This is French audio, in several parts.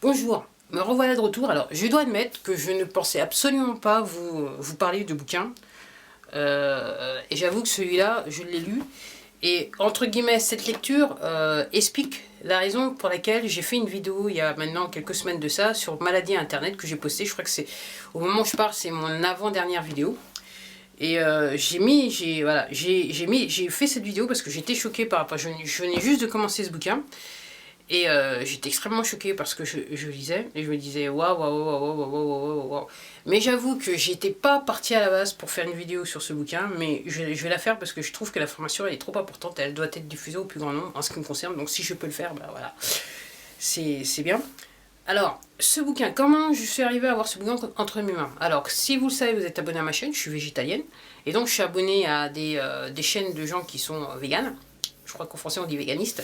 Bonjour, me revoilà de retour. Alors, je dois admettre que je ne pensais absolument pas vous parler de bouquins. Et j'avoue que celui-là, je l'ai lu. Et entre guillemets, cette lecture explique la raison pour laquelle j'ai fait une vidéo il y a maintenant quelques semaines de ça sur maladie internet que j'ai posté. Je crois que c'est au moment où je parle, c'est mon avant-dernière vidéo. Et j'ai fait cette vidéo parce que j'étais choquée par rapport. Je venais juste de commencer ce bouquin. Et j'étais extrêmement choquée parce que je lisais et je me disais waouh, waouh, waouh, waouh, waouh, waouh, waouh. Mais j'avoue que j'étais pas partie à la base pour faire une vidéo sur ce bouquin, mais je vais la faire parce que je trouve que l'information elle est trop importante, elle doit être diffusée au plus grand nombre en ce qui me concerne, donc si je peux le faire, bah voilà, c'est bien. Alors, ce bouquin, comment je suis arrivée à avoir ce bouquin entre mes mains? Alors, si vous le savez, vous êtes abonné à ma chaîne, je suis végétalienne, et donc je suis abonné à des chaînes de gens qui sont véganes. Je crois qu'en français on dit véganiste.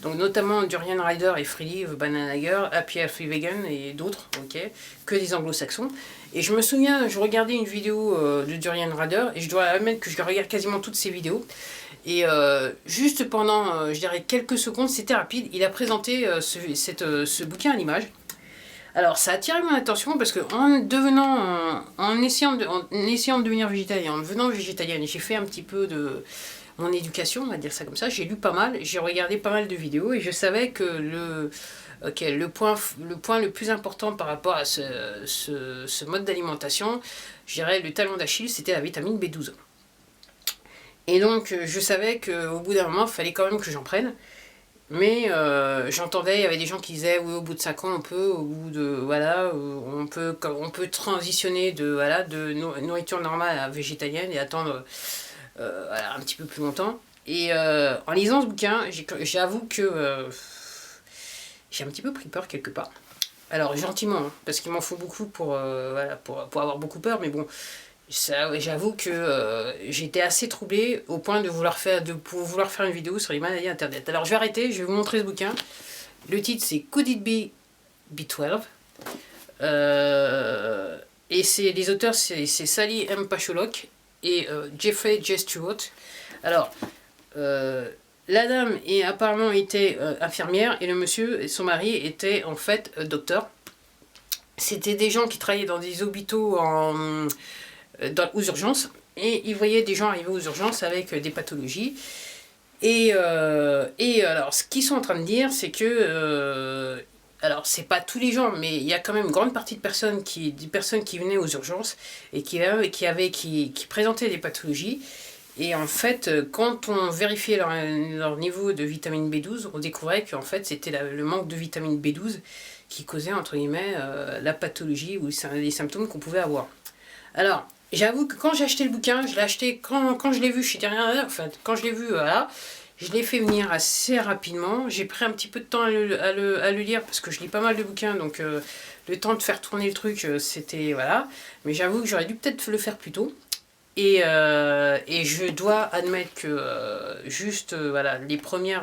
Donc notamment Durian Rider et Freely Banana Girl, Happy Healthy Vegan et d'autres, ok, que des anglo-saxons. Et je me souviens, je regardais une vidéo de Durian Rider, et je dois admettre que je regarde quasiment toutes ses vidéos. Et juste pendant, je dirais, quelques secondes, c'était rapide, il a présenté ce bouquin à l'image. Alors ça a attiré mon attention parce que en essayant de devenir végétalien, en devenant végétalienne, j'ai fait un petit peu de mon éducation, on va dire ça comme ça, j'ai lu pas mal, j'ai regardé pas mal de vidéos et je savais que le point le plus important par rapport à ce mode d'alimentation, je dirais le talon d'Achille, c'était la vitamine B12. Et donc je savais qu'au bout d'un moment, il fallait quand même que j'en prenne. Mais j'entendais, il y avait des gens qui disaient oui, au bout de 5 ans, on peut, au bout de voilà, on peut transitionner de nourriture normale à végétalienne et attendre voilà, un petit peu plus longtemps. Et en lisant ce bouquin, j'avoue que j'ai un petit peu pris peur quelque part. Alors gentiment, hein, parce qu'il m'en faut beaucoup voilà, pour avoir beaucoup peur, mais bon, j'avoue que j'étais assez troublée au point de vouloir faire une vidéo sur les maladies internet. Alors je vais arrêter, je vais vous montrer ce bouquin. Le titre c'est Could It Be B12 et les auteurs c'est Sally M. Pacholok et Jeffrey J. Stewart. Alors la dame apparemment était infirmière et le monsieur et son mari étaient en fait docteurs. C'était des gens qui travaillaient dans des hôpitaux aux urgences, et ils voyaient des gens arriver aux urgences avec des pathologies. Et alors, ce qu'ils sont en train de dire, c'est que alors, c'est pas tous les gens, mais il y a quand même une grande partie de personnes qui venaient aux urgences et qui présentaient des pathologies. Et en fait, quand on vérifiait leur niveau de vitamine B12, on découvrait qu'en fait, c'était le manque de vitamine B12 qui causait, entre guillemets, la pathologie ou les symptômes qu'on pouvait avoir. Alors, j'avoue que quand j'ai acheté le bouquin, je l'ai acheté quand je l'ai vu chez Terrien, enfin, quand je l'ai vu, voilà, je l'ai fait venir assez rapidement. J'ai pris un petit peu de temps à le lire parce que je lis pas mal de bouquins, donc le temps de faire tourner le truc, c'était, voilà. Mais j'avoue que j'aurais dû peut-être le faire plus tôt. Et je dois admettre que juste voilà, les premières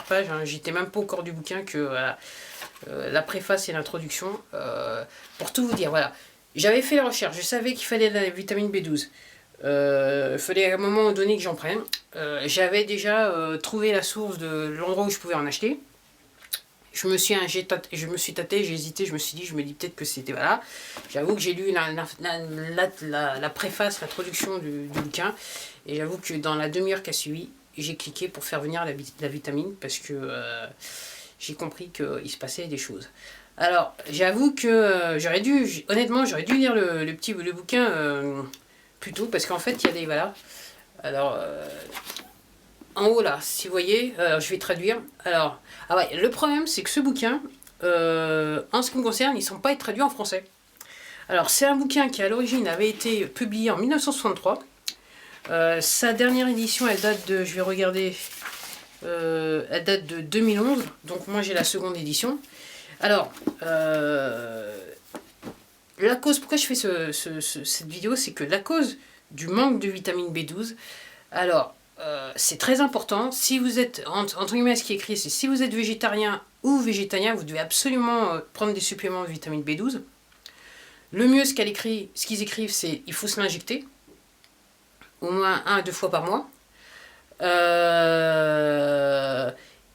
pages, hein, j'étais même pas au corps du bouquin que voilà, la préface et l'introduction, pour tout vous dire, voilà. J'avais fait la recherche, je savais qu'il fallait de la vitamine B12. Il fallait à un moment donné que j'en prenne. J'avais déjà trouvé la source de l'endroit où je pouvais en acheter. Je me suis tâté, j'ai hésité, je me dis peut-être que c'était, voilà. J'avoue que j'ai lu la préface, l'introduction du bouquin, et j'avoue que dans la demi-heure qui a suivi, j'ai cliqué pour faire venir la vitamine, parce que j'ai compris qu'il se passait des choses. Alors, j'avoue que honnêtement, j'aurais dû lire le bouquin plus tôt, parce qu'en fait, il y a des, voilà. Alors, en haut là, si vous voyez, je vais traduire. Alors, ah ouais, le problème c'est que ce bouquin, en ce qui me concerne, ils ne sont pas traduits en français. Alors, c'est un bouquin qui à l'origine avait été publié en 1963. Sa dernière édition, elle date de, je vais regarder, elle date de 2011. Donc moi j'ai la seconde édition. Alors, la cause, pourquoi je fais cette vidéo, c'est que la cause du manque de vitamine B12, alors, c'est très important. Si vous êtes, entre guillemets, ce qui est écrit, c'est si vous êtes végétarien ou végétalien, vous devez absolument prendre des suppléments de vitamine B12. Le mieux, ce qu'ils écrivent, c'est il faut se l'injecter, au moins 1 à 2 fois par mois.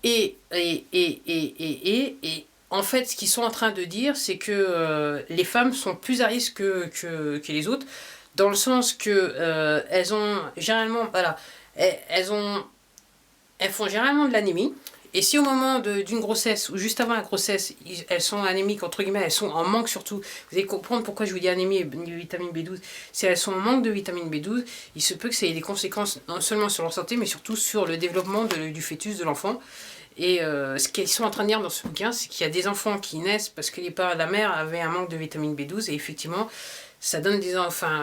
Et en fait, ce qu'ils sont en train de dire, c'est que les femmes sont plus à risque que les autres, dans le sens que elles ont généralement, voilà, elles font généralement de l'anémie. Et si au moment d'une grossesse ou juste avant la grossesse, elles sont anémiques, entre guillemets, elles sont en manque surtout, vous allez comprendre pourquoi je vous dis anémie et vitamine B12, si elles sont en manque de vitamine B12, il se peut que ça ait des conséquences non seulement sur leur santé, mais surtout sur le développement du fœtus, de l'enfant. Et ce qu'ils sont en train de dire dans ce bouquin, c'est qu'il y a des enfants qui naissent parce que la mère avait un manque de vitamine B12, et effectivement, ça donne les enfants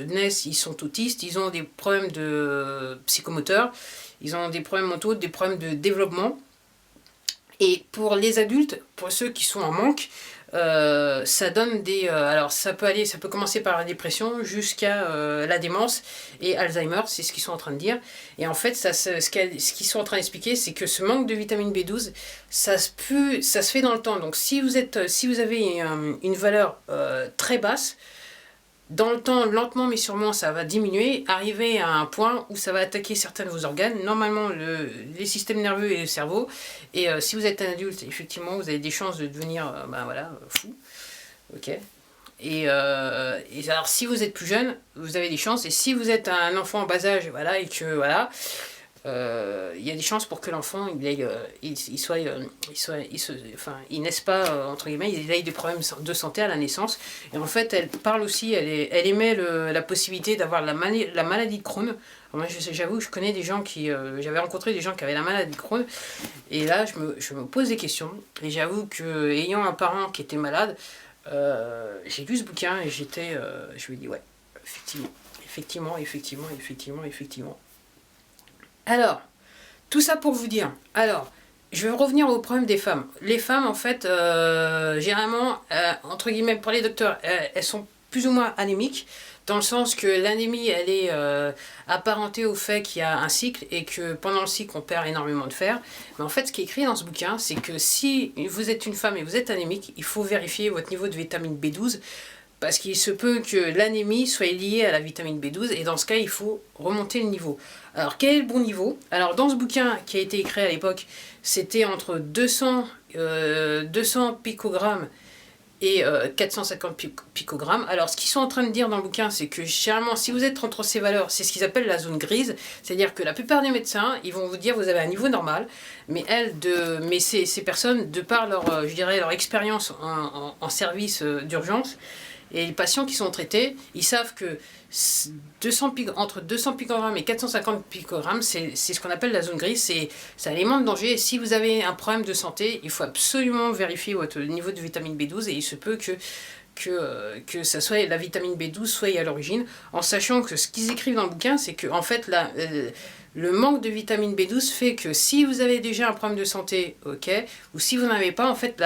naissent, ils sont autistes, ils ont des problèmes de psychomoteurs, ils ont des problèmes mentaux, des problèmes de développement. Et pour les adultes, pour ceux qui sont en manque, ça donne alors ça peut commencer par la dépression jusqu'à la démence et Alzheimer, c'est ce qu'ils sont en train de dire. Et en fait, ce qu'ils sont en train d'expliquer, c'est que ce manque de vitamine B12, ça se fait dans le temps. Donc si vous avez une valeur très basse, dans le temps, lentement mais sûrement, ça va diminuer, arriver à un point où ça va attaquer certains de vos organes, normalement les systèmes nerveux et le cerveau. Et si vous êtes un adulte, effectivement, vous avez des chances de devenir fou. Ok. Et alors, si vous êtes plus jeune, vous avez des chances. Et si vous êtes un enfant en bas âge, voilà, et que voilà, il y a des chances pour que l'enfant il naisse pas entre guillemets, il ait des problèmes de santé à la naissance. Et en fait, elle parle aussi, elle émet la possibilité d'avoir la maladie de Crohn. Alors moi, j'avoue, je connais des gens j'avais rencontré des gens qui avaient la maladie de Crohn, et là, je me pose des questions. Et j'avoue que, ayant un parent qui était malade, j'ai lu ce bouquin et je me dis ouais, effectivement. Alors, tout ça pour vous dire. Alors, je vais revenir au problème des femmes. Les femmes, en fait, généralement, entre guillemets, pour les docteurs, elles sont plus ou moins anémiques, dans le sens que l'anémie, elle est apparentée au fait qu'il y a un cycle et que pendant le cycle, on perd énormément de fer. Mais en fait, ce qui est écrit dans ce bouquin, c'est que si vous êtes une femme et vous êtes anémique, il faut vérifier votre niveau de vitamine B12, parce qu'il se peut que l'anémie soit liée à la vitamine B12, et dans ce cas, il faut remonter le niveau. Alors, quel est le bon niveau? Alors, dans ce bouquin qui a été écrit à l'époque, c'était entre 200 picogrammes et 450 picogrammes. Alors, ce qu'ils sont en train de dire dans le bouquin, c'est que généralement, si vous êtes entre ces valeurs, c'est ce qu'ils appellent la zone grise, c'est-à-dire que la plupart des médecins, ils vont vous dire vous avez un niveau normal, mais ces personnes, de par leur expérience en service d'urgence, et les patients qui sont traités, ils savent que entre 200 picogrammes et 450 picogrammes, c'est ce qu'on appelle la zone grise, c'est un élément de danger. Et si vous avez un problème de santé, il faut absolument vérifier votre niveau de vitamine B12, et il se peut que ça soit la vitamine B12 soit à l'origine, en sachant que ce qu'ils écrivent dans le bouquin, c'est que en fait le manque de vitamine B12 fait que si vous avez déjà un problème de santé, ok, ou si vous n'en avez pas, en fait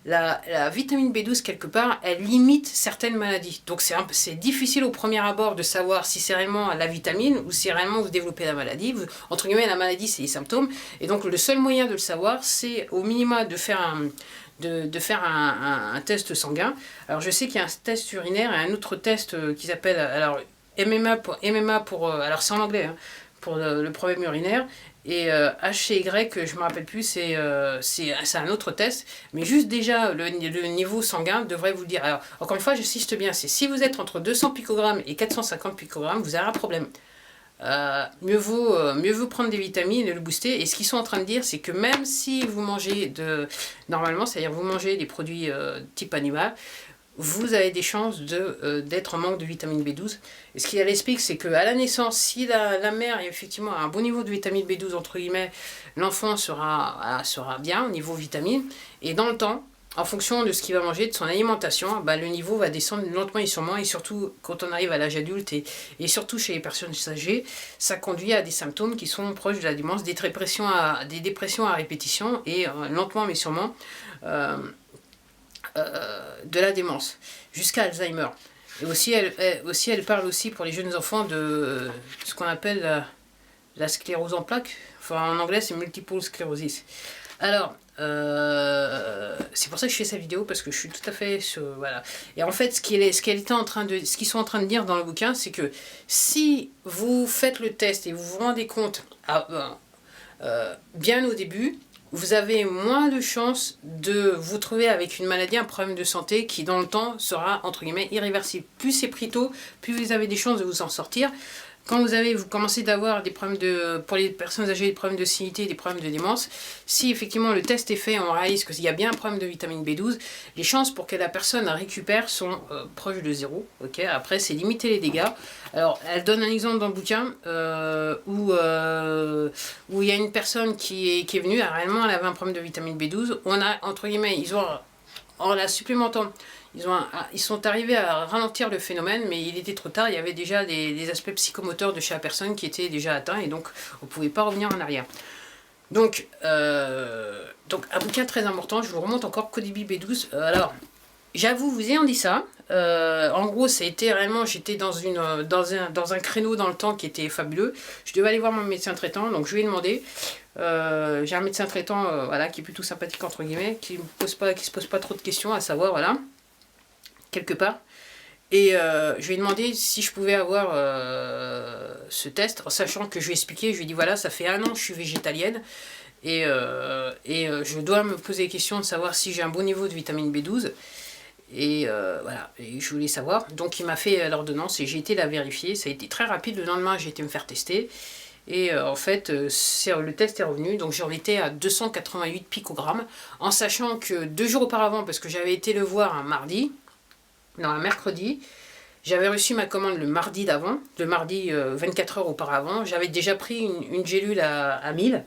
la vitamine B12, quelque part, elle limite certaines maladies. Donc c'est difficile au premier abord de savoir si c'est réellement la vitamine ou si réellement vous développez la maladie. Entre guillemets, la maladie, c'est les symptômes. Et donc le seul moyen de le savoir, c'est au minima de faire un test sanguin. Alors je sais qu'il y a un test urinaire et un autre test qui s'appelle alors MMA pour alors c'est en anglais, hein, pour le problème urinaire. Et HCY, je ne me rappelle plus, c'est un autre test. Mais juste déjà, le niveau sanguin devrait vous le dire. Alors, encore une fois, j'insiste bien, c'est si vous êtes entre 200 picogrammes et 450 picogrammes, vous avez un problème. Mieux vaut prendre des vitamines et le booster. Et ce qu'ils sont en train de dire, c'est que même si vous mangez normalement, c'est-à-dire vous mangez des produits type animal, vous avez des chances d'être en manque de vitamine B12. Et ce qu'il explique, c'est qu'à la naissance, si la mère est effectivement à un bon niveau de vitamine B12, entre guillemets, l'enfant sera bien au niveau vitamine. Et dans le temps, en fonction de ce qu'il va manger, de son alimentation, le niveau va descendre lentement et sûrement. Et surtout, quand on arrive à l'âge adulte et surtout chez les personnes âgées, ça conduit à des symptômes qui sont proches de la démence, des dépressions à répétition et lentement mais sûrement de la démence, jusqu'à Alzheimer. Et aussi, elle parle aussi pour les jeunes enfants de ce qu'on appelle la sclérose en plaques. Enfin, en anglais, c'est multiple sclerosis. Alors, c'est pour ça que je fais cette vidéo, parce que je suis tout à fait voilà. Et en fait, ce qu'ils sont en train de dire dans le bouquin, c'est que si vous faites le test et vous vous rendez compte bien au début, vous avez moins de chances de vous trouver avec une maladie, un problème de santé qui dans le temps sera entre guillemets irréversible. Plus c'est pris tôt, plus vous avez des chances de vous en sortir. Quand vous commencez d'avoir des problèmes pour les personnes âgées, des problèmes de sénilité, des problèmes de démence, si effectivement le test est fait, on réalise qu'il y a bien un problème de vitamine B12, les chances pour que la personne récupère sont proches de 0. Okay, après, c'est limiter les dégâts. Alors, elle donne un exemple dans le bouquin où il y a une personne qui est venue, réellement elle avait un problème de vitamine B12, on a, entre guillemets, en la supplémentant, ils sont arrivés à ralentir le phénomène, mais il était trop tard, il y avait déjà des aspects psychomoteurs de chez la personne qui étaient déjà atteints, et donc on ne pouvait pas revenir en arrière. Donc un bouquin très important, je vous remonte encore Codibi B12. Alors, j'avoue, vous ayant dit ça, en gros, ça a été réellement, j'étais dans un créneau dans le temps qui était fabuleux. Je devais aller voir mon médecin traitant, donc je lui ai demandé. J'ai un médecin traitant voilà, qui est plutôt sympathique, entre guillemets, qui se pose pas trop de questions, à savoir, voilà, quelque part. Et je lui ai demandé si je pouvais avoir ce test, en sachant que je lui ai expliqué, je lui ai dit voilà, ça fait 1 an que je suis végétalienne, et je dois me poser la question de savoir si j'ai un bon niveau de vitamine B12. Et voilà, et je voulais savoir. Donc il m'a fait l'ordonnance et j'ai été la vérifier. Ça a été très rapide, le lendemain j'ai été me faire tester. Et en fait, le test est revenu, donc j'en étais à 288 picogrammes, en sachant que 2 jours auparavant, parce que j'avais été le voir un mercredi, j'avais reçu ma commande le mardi d'avant, le mardi 24 heures auparavant, j'avais déjà pris une gélule à 1000.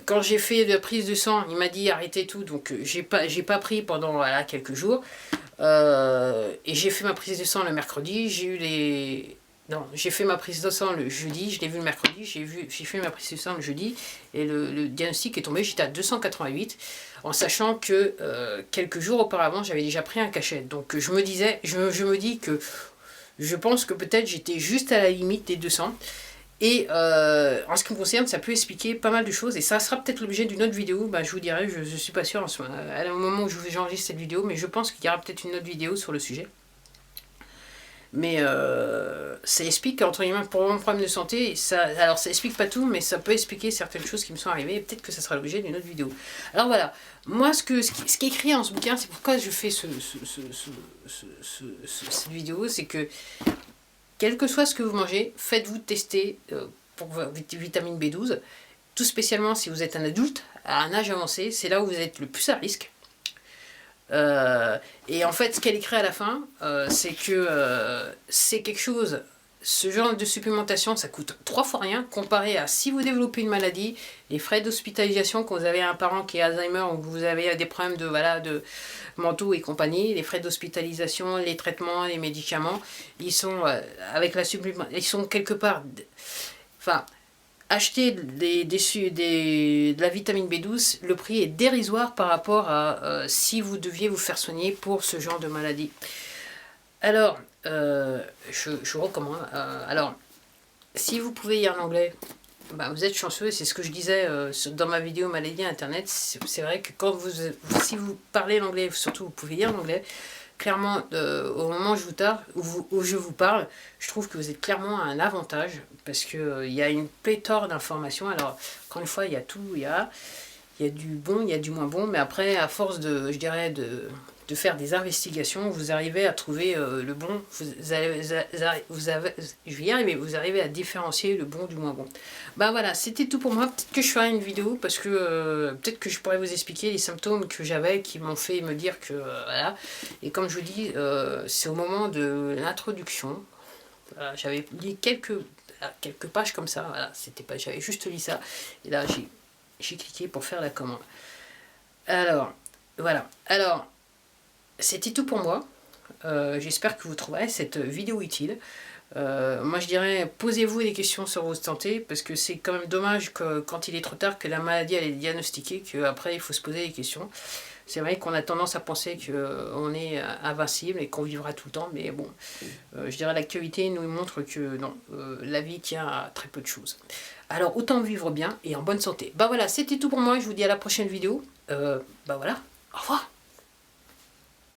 Quand j'ai fait la prise de sang, il m'a dit arrêtez tout, donc j'ai pas pris pendant voilà, quelques jours. Et j'ai fait ma prise de sang le mercredi, j'ai fait ma prise de sang le jeudi, je l'ai vu le mercredi, j'ai fait ma prise de sang le jeudi, et le diagnostic est tombé, j'étais à 288, en sachant que quelques jours auparavant, j'avais déjà pris un cachet. Donc je me dis que je pense que peut-être j'étais juste à la limite des 200. Et en ce qui me concerne, ça peut expliquer pas mal de choses, et ça sera peut-être l'objet d'une autre vidéo. Je vous dirai, je ne suis pas sûr au moment où j'enregistre cette vidéo, mais je pense qu'il y aura peut-être une autre vidéo sur le sujet. Mais ça explique, entre guillemets, pour mon problème de santé, alors ça explique pas tout, mais ça peut expliquer certaines choses qui me sont arrivées, et peut-être que ça sera l'objet d'une autre vidéo. Alors voilà, moi ce qui est écrit dans ce bouquin, c'est pourquoi je fais cette vidéo, c'est que quel que soit ce que vous mangez, faites-vous tester pour votre vitamine B12, tout spécialement si vous êtes un adulte, à un âge avancé, c'est là où vous êtes le plus à risque. Et en fait, ce qu'elle écrit à la fin, c'est que c'est quelque chose, ce genre de supplémentation, ça coûte 3 fois rien, comparé à si vous développez une maladie, les frais d'hospitalisation quand vous avez un parent qui est Alzheimer ou que vous avez des problèmes de mentaux et compagnie, les frais d'hospitalisation, les traitements, les médicaments, ils sont avec la supplémentation, ils sont quelque part, enfin, acheter de la vitamine B12, le prix est dérisoire par rapport à si vous deviez vous faire soigner pour ce genre de maladie. Alors, je vous recommande. Alors, si vous pouvez lire l'anglais, vous êtes chanceux, c'est ce que je disais dans ma vidéo maladie internet. C'est vrai que si vous parlez l'anglais, surtout vous pouvez lire l'anglais, clairement, au moment où je vous parle, je trouve que vous êtes clairement à un avantage, parce qu'il y a une pléthore d'informations. Alors, encore une fois, il y a tout, il y a du bon, il y a du moins bon, mais après, à force de faire des investigations, vous arrivez à trouver le bon, vous arrivez à différencier le bon du moins bon. Voilà, c'était tout pour moi. Peut-être que je ferai une vidéo, parce que peut-être que je pourrais vous expliquer les symptômes que j'avais qui m'ont fait me dire que voilà. Et comme je vous dis, c'est au moment de l'introduction, voilà, j'avais lu quelques pages comme ça, voilà, j'avais juste lu ça, et là j'ai cliqué pour faire la commande. Alors, voilà. Alors, c'était tout pour moi. J'espère que vous trouverez cette vidéo utile. Moi je dirais, posez-vous des questions sur votre santé, parce que c'est quand même dommage que quand il est trop tard, que la maladie elle est diagnostiquée, qu'après il faut se poser des questions. C'est vrai qu'on a tendance à penser qu'on est invincible et qu'on vivra tout le temps, mais bon, je dirais l'actualité nous montre que non, la vie tient à très peu de choses. Alors autant vivre bien et en bonne santé. Voilà, c'était tout pour moi, je vous dis à la prochaine vidéo. Voilà, au revoir.